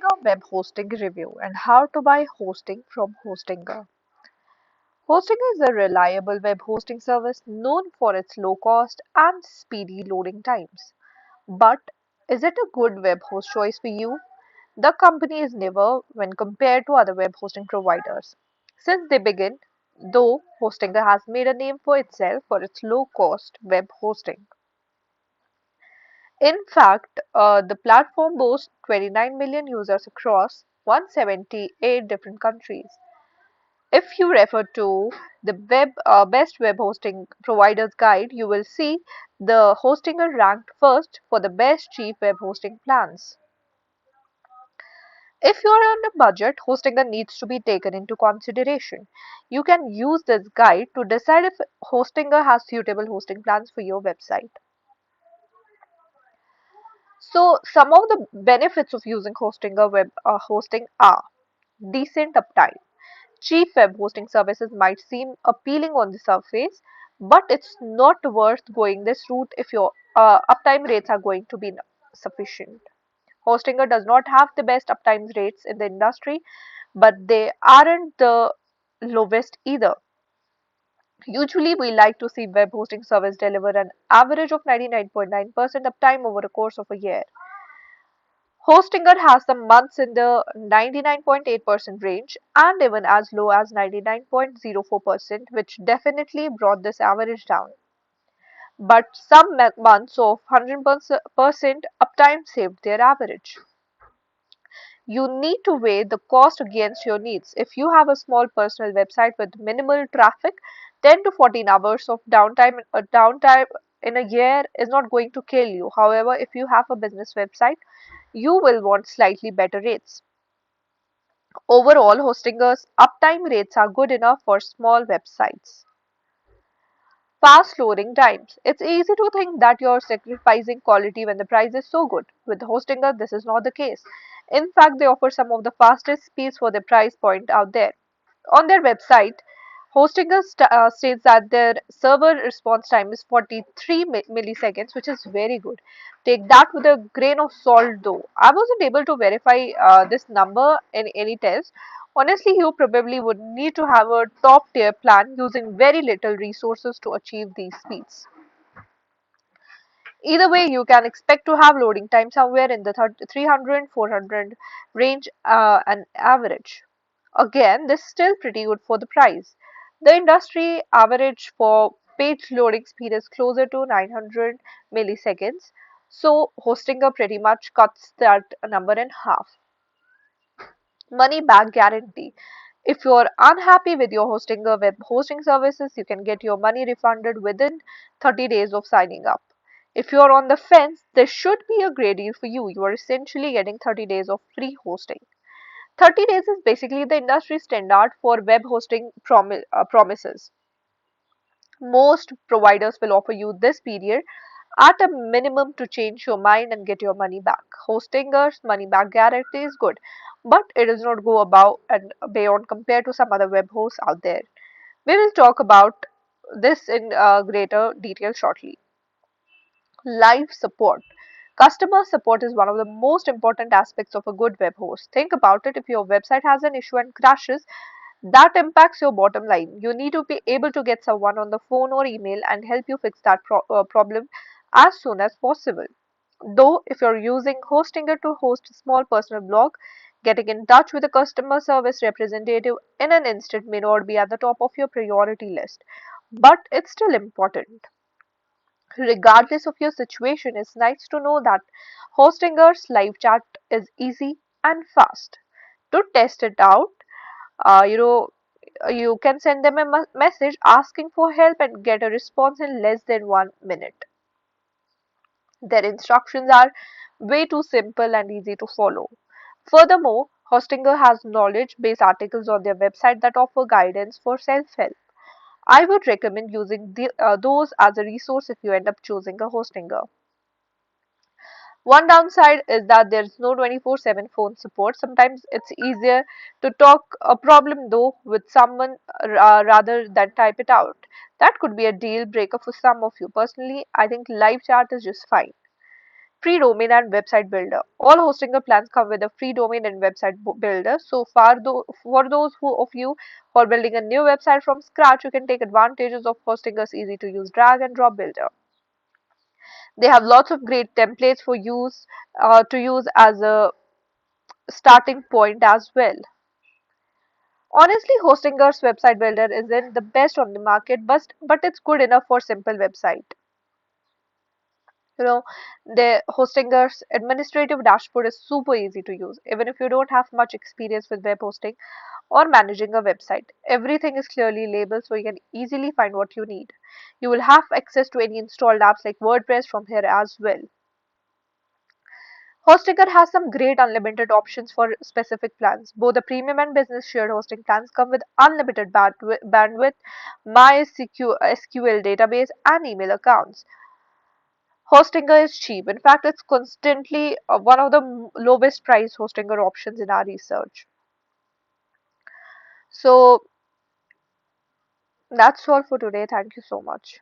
a web hosting review and how to buy hosting from Hostinger. Hostinger is a reliable web hosting service known for its low cost and speedy loading times. But is it a good web host choice for you? The company is never when compared to other web hosting providers. Since they began, though, Hostinger has made a name for itself for its low cost web hosting. In fact, the platform boasts 29 million users across 178 different countries. If you refer to the best web hosting providers guide, you will see the Hostinger ranked first for the best cheap web hosting plans. If you are on a budget, Hostinger needs to be taken into consideration. You can use this guide to decide if Hostinger has suitable hosting plans for your website. So some of the benefits of using Hostinger web hosting are decent uptime. Cheap web hosting services might seem appealing on the surface, but it's not worth going this route if your uptime rates are going to be sufficient. Hostinger does not have the best uptime rates in the industry, but they aren't the lowest either. Usually, we like to see web hosting service deliver an average of 99.9% uptime over a course of a year. Hostinger has some months in the 99.8% range and even as low as 99.04%, which definitely brought this average down. But some months of 100% uptime saved their average. You need to weigh the cost against your needs. If you have a small personal website with minimal traffic, 10 to 14 hours of downtime in a year is not going to kill you. However, if you have a business website, you will want slightly better rates. Overall, Hostinger's uptime rates are good enough for small websites. Fast loading times. It's easy to think that you're sacrificing quality when the price is so good. With Hostinger, this is not the case. In fact, they offer some of the fastest speeds for the price point out there. On their website, Hostinger states that their server response time is 43 milliseconds, which is very good. Take that with a grain of salt, though. I wasn't able to verify this number in any test. Honestly, you probably would need to have a top tier plan using very little resources to achieve these speeds. Either way, you can expect to have loading time somewhere in the 300 400 range an average. Again, this is still pretty good for the price. The industry average for page loading speed is closer to 900 milliseconds, so Hostinger pretty much cuts that number in half. Money back guarantee. If you're unhappy with your Hostinger web hosting services, you can get your money refunded within 30 days of signing up. If you're on the fence, this should be a great deal for you. You are essentially getting 30 days of free hosting. 30 days is basically the industry standard for web hosting promises. Most providers will offer you this period at a minimum to change your mind and get your money back. Hostinger's money back guarantee is good, but it does not go above and beyond compared to some other web hosts out there. We will talk about this in greater detail shortly. Live support. Customer support is one of the most important aspects of a good web host. Think about it, if your website has an issue and crashes, that impacts your bottom line. You need to be able to get someone on the phone or email and help you fix that problem as soon as possible. Though, if you're using Hostinger to host a small personal blog, getting in touch with a customer service representative in an instant may not be at the top of your priority list, but it's still important. Regardless of your situation, it's nice to know that Hostinger's live chat is easy and fast. To test it out, uh, you know, you can send them a message asking for help and get a response in less than 1 minute. Their instructions are way too simple and easy to follow. Furthermore, Hostinger has knowledge based articles on their website that offer guidance for self help. I would recommend using those as a resource if you end up choosing a Hostinger. One downside is that there's no 24/7 phone support. Sometimes it's easier to talk a problem though with someone rather than type it out. That could be a deal breaker for some of you. Personally, I think live chat is just fine. Free domain and website builder. All Hostinger plans come with a free domain and website builder. So far, for those of you who are building a new website from scratch, you can take advantages of Hostinger's easy to use drag and drop builder. They have lots of great templates for use to use as a starting point as well. Honestly, Hostinger's website builder isn't the best on the market, but it's good enough for simple website. You know, the Hostinger's administrative dashboard is super easy to use, even if you don't have much experience with web hosting or managing a website. Everything is clearly labeled so you can easily find what you need. You will have access to any installed apps like WordPress from here as well. Hostinger has some great unlimited options for specific plans. Both the premium and business shared hosting plans come with unlimited bandwidth, MySQL database, and email accounts. Hostinger is cheap. In fact, it's constantly one of the lowest price Hostinger options in our research. So that's all for today. Thank you so much.